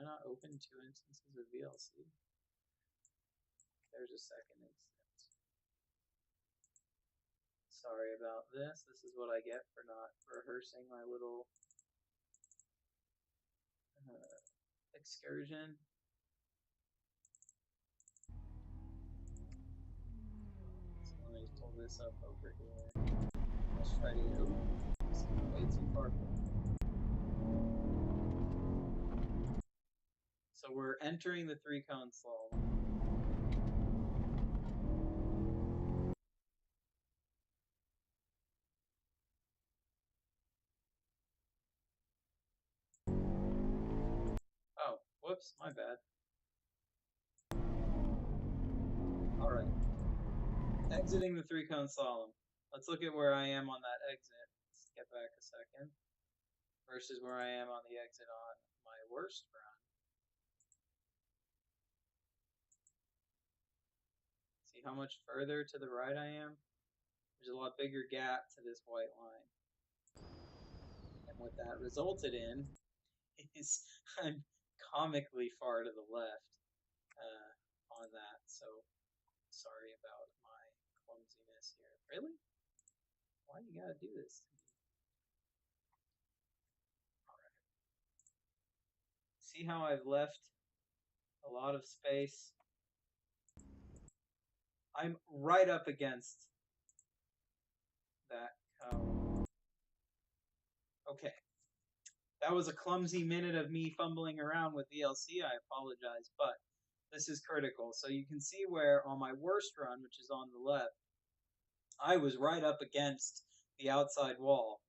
I not open 2 instances of VLC? There's a second instance. Sorry about this. This is what I get for not rehearsing my little excursion. So let me pull this up over here. Let's try to go. This is way too far for me. So we're entering the 3-cone slalom. Oh, whoops, my bad. Alright. Exiting the 3-cone slalom. Let's look at where I am on that exit. Let's get back a second. Versus where I am on the exit on my worst run. See how much further to the right I am? There's a lot bigger gap to this white line. And what that resulted in is I'm comically far to the left on that. So sorry about my clumsiness here. Really? Why you gotta do this to me? Alright. See how I've left a lot of space? I'm right up against that cone. Okay. That was a clumsy minute of me fumbling around with VLC. I apologize, but this is critical. So you can see where on my worst run, which is on the left, I was right up against the outside wall.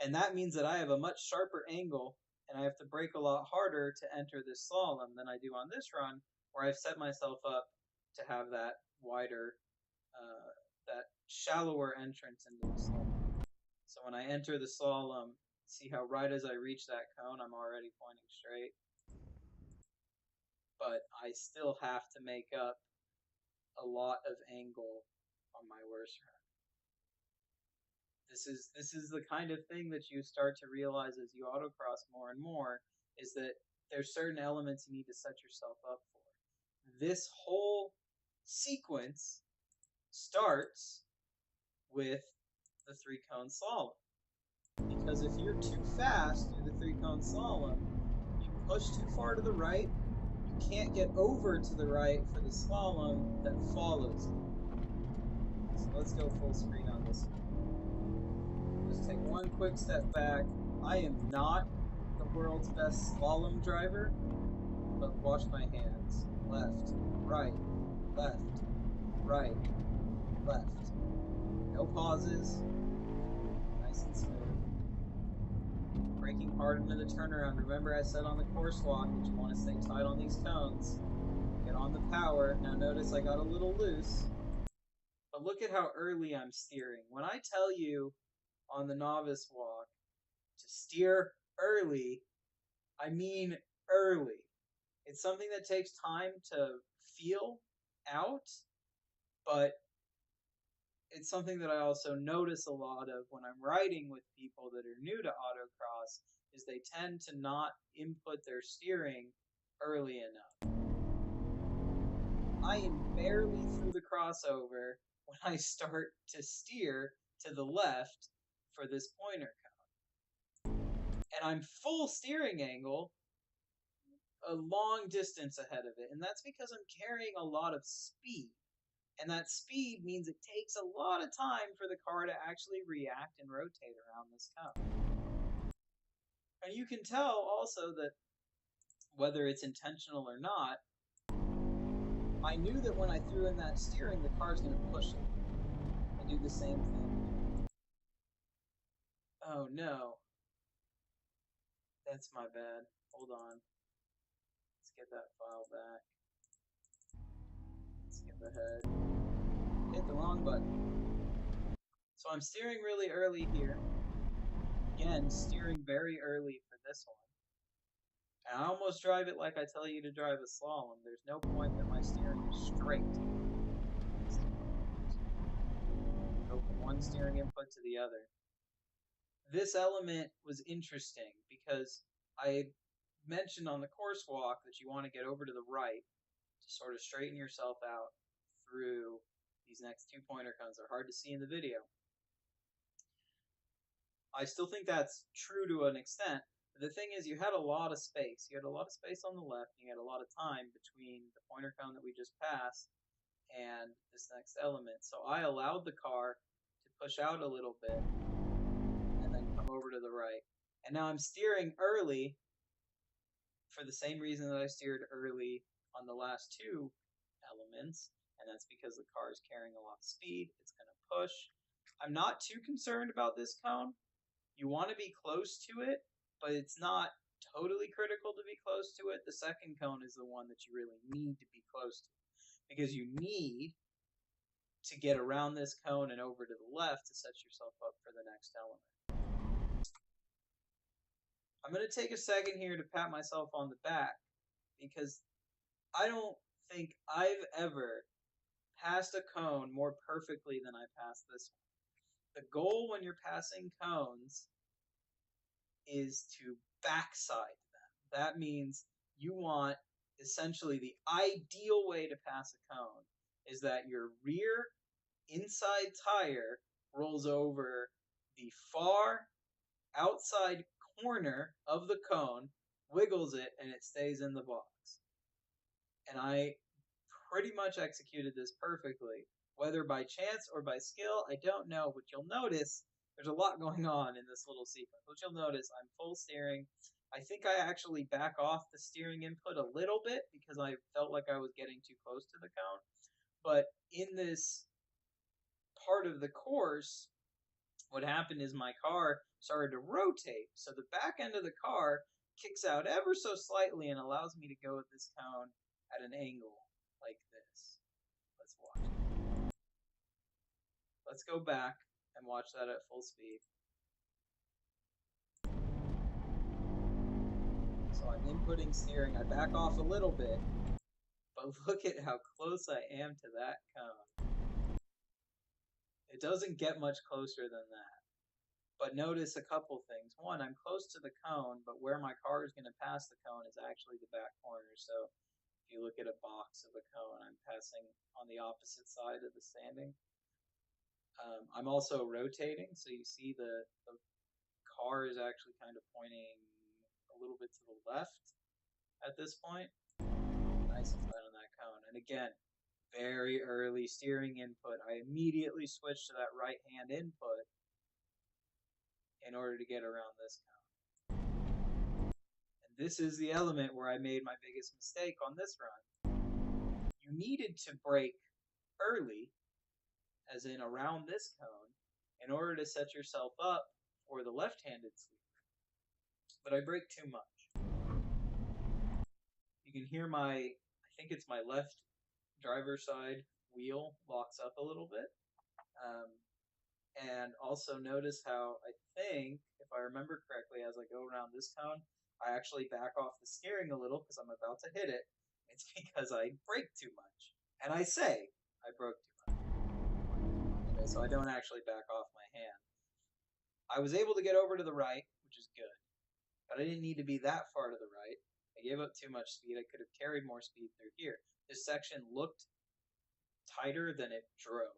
And that means that I have a much sharper angle and I have to brake a lot harder to enter this slalom than I do on this run, where I've set myself up to have that wider, that shallower entrance into the slalom. So when I enter the slalom, see how right as I reach that cone, I'm already pointing straight. But I still have to make up a lot of angle on my worst run. This is the kind of thing that you start to realize as you autocross more and more, is that there's certain elements you need to set yourself up for. This whole sequence starts with the 3-cone slalom. Because if you're too fast through the 3-cone slalom, you push too far to the right, you can't get over to the right for the slalom that follows it. So let's go full screen on this. Just take one quick step back. I am not the world's best slalom driver, but watch my hands. Left, right, left, right, left. No pauses. Nice and smooth. Braking hard into the turnaround. Remember I said on the course walk that you want to stay tight on these cones. Get on the power. Now notice I got a little loose. But look at how early I'm steering. When I tell you on the novice walk to steer early, I mean early. It's something that takes time to feel out, but it's something that I also notice a lot of when I'm riding with people that are new to autocross, is they tend to not input their steering early enough. I am barely through the crossover when I start to steer to the left for this pointer cone. And I'm full steering angle a long distance ahead of it. And that's because I'm carrying a lot of speed. And that speed means it takes a lot of time for the car to actually react and rotate around this cone. And you can tell also that whether it's intentional or not, I knew that when I threw in that steering, the car's going to push it. I do the same thing. Oh no. That's my bad. Hold on. Let's get that file back. Skip ahead. Hit the wrong button. So I'm steering really early here. Again, steering very early for this one. And I almost drive it like I tell you to drive a slalom. There's no point that my steering is straight. Go from one steering input to the other. This element was interesting because I mentioned on the course walk that you want to get over to the right to sort of straighten yourself out through these next 2 pointer cones. They're hard to see in the video. I still think that's true to an extent. The thing is, you had a lot of space. You had a lot of space on the left. You had a lot of time between the pointer cone that we just passed and this next element. So I allowed the car to push out a little bit and then come over to the right. And now I'm steering early for the same reason that I steered early on the last 2 elements, and that's because the car is carrying a lot of speed. It's going to push. I'm not too concerned about this cone. You want to be close to it, but it's not totally critical to be close to it. The second cone is the one that you really need to be close to, because you need to get around this cone and over to the left to set yourself up for the next element. I'm going to take a second here to pat myself on the back, because I don't think I've ever passed a cone more perfectly than I passed this one. The goal when you're passing cones is to backside them. That means you want, essentially, the ideal way to pass a cone is that your rear inside tire rolls over the far outside corner of the cone, wiggles it, and it stays in the box. And I pretty much executed this perfectly. Whether by chance or by skill, I don't know, but you'll notice there's a lot going on in this little sequence. But you'll notice I'm full steering. I think I actually back off the steering input a little bit because I felt like I was getting too close to the cone. But in this part of the course, what happened is my car started to rotate. So the back end of the car kicks out ever so slightly and allows me to go at this cone at an angle like this. Let's watch it. Let's go back and watch that at full speed. So I'm inputting steering. I back off a little bit, but look at how close I am to that cone. It doesn't get much closer than that. But notice a couple things. One, I'm close to the cone, but where my car is going to pass the cone is actually the back corner. So if you look at a box of a cone, I'm passing on the opposite side of the standing. I'm also rotating, so you see the car is actually kind of pointing a little bit to the left at this point. Nice and flat on that cone. And again, very early steering input. I immediately switched to that right hand input in order to get around this cone. And this is the element where I made my biggest mistake on this run. You needed to brake early, as in around this cone, in order to set yourself up for the left-handed sweeper. But I brake too much. You can hear I think it's my left driver's side wheel locks up a little bit. And also notice how I think, if I remember correctly, as I go around this cone, I actually back off the steering a little because I'm about to hit it. It's because I brake too much. And I say I broke too much. Okay, so I don't actually back off my hand. I was able to get over to the right, which is good. But I didn't need to be that far to the right. I gave up too much speed. I could have carried more speed through here. This section looked tighter than it drove.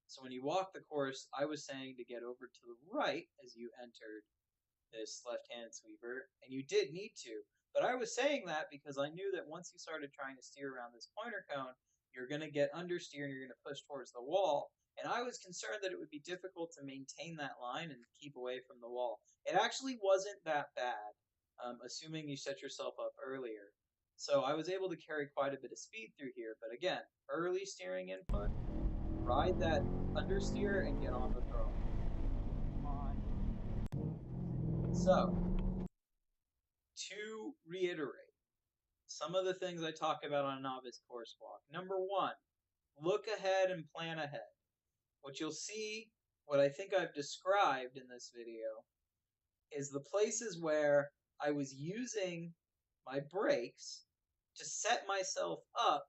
So when you walk the course, I was saying to get over to the right as you entered this left-hand sweeper, and you did need to. But I was saying that because I knew that once you started trying to steer around this pointer cone, you're going to get understeer and you're going to push towards the wall. And I was concerned that it would be difficult to maintain that line and keep away from the wall. It actually wasn't that bad, assuming you set yourself up earlier. So I was able to carry quite a bit of speed through here. But again, early steering input, ride that understeer and get on the throttle. So, to reiterate, some of the things I talk about on a novice course walk. Number one, look ahead and plan ahead. What you'll see, what I think I've described in this video, is the places where I was using my brakes to set myself up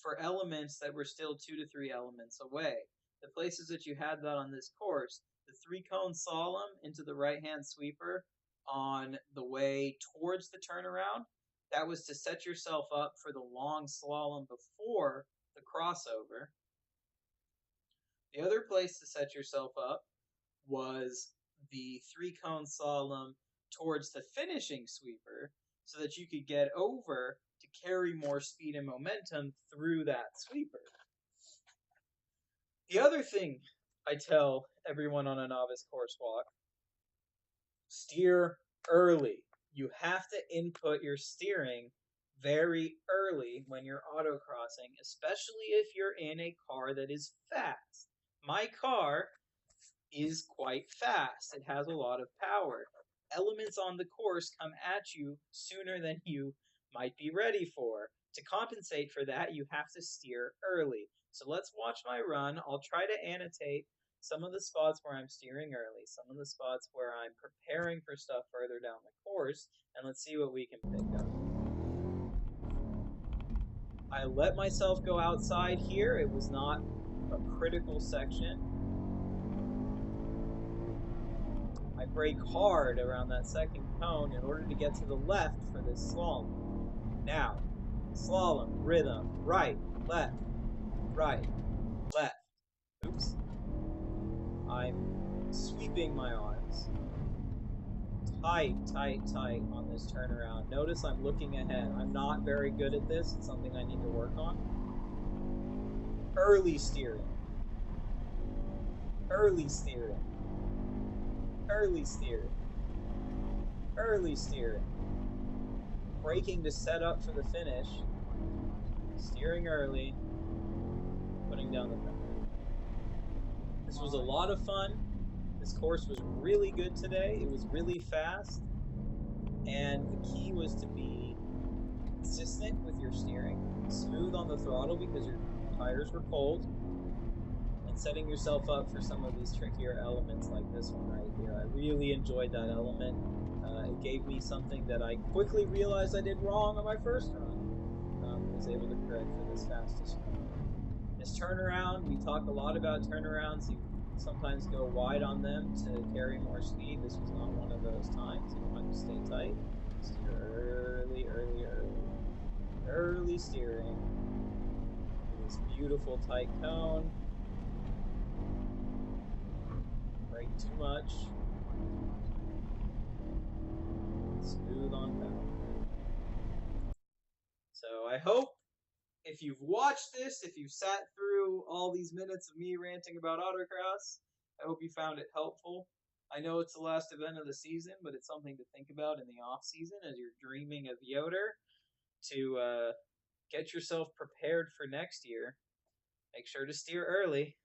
for elements that were still 2 to 3 elements away. The places that you had that on this course, the 3-cone slalom into the right-hand sweeper, on the way towards the turnaround. That was to set yourself up for the long slalom before the crossover. The other place to set yourself up was the 3-cone slalom towards the finishing sweeper so that you could get over to carry more speed and momentum through that sweeper. The other thing I tell everyone on a novice course walk, steer early. You have to input your steering very early when you're autocrossing, especially if you're in a car that is fast. My car is quite fast. It has a lot of power. Elements on the course come at you sooner than you might be ready for. To compensate for that, you have to steer early. So let's watch my run. I'll try to annotate some of the spots where I'm steering early, some of the spots where I'm preparing for stuff further down the course, and let's see what we can pick up. I let myself go outside here. It was not a critical section. I brake hard around that second cone in order to get to the left for this slalom. Now, slalom, rhythm, right, left, left. Oops. I'm sweeping my arms. Tight on this turnaround. Notice I'm looking ahead. I'm not very good at this. It's something I need to work on. Early steering. Early steering. Early steering. Early steering. Braking to set up for the finish. Steering early. Putting down the pedal. This was a lot of fun. This course was really good today. It was really fast. And the key was to be consistent with your steering, smooth on the throttle because your tires were cold, and setting yourself up for some of these trickier elements like this one right here. I really enjoyed that element. It gave me something that I quickly realized I did wrong on my first run. Was able to correct for this fastest run. This turnaround, we talk a lot about turnarounds. You sometimes go wide on them to carry more speed. This was not one of those times. You want to stay tight. Steer early. Early steering. This beautiful tight cone. Brake too much. Smooth on pedal. So I hope if you've watched this, if you've sat through all these minutes of me ranting about autocross, I hope you found it helpful. I know it's the last event of the season, but it's something to think about in the off season as you're dreaming of Yoder to get yourself prepared for next year. Make sure to steer early.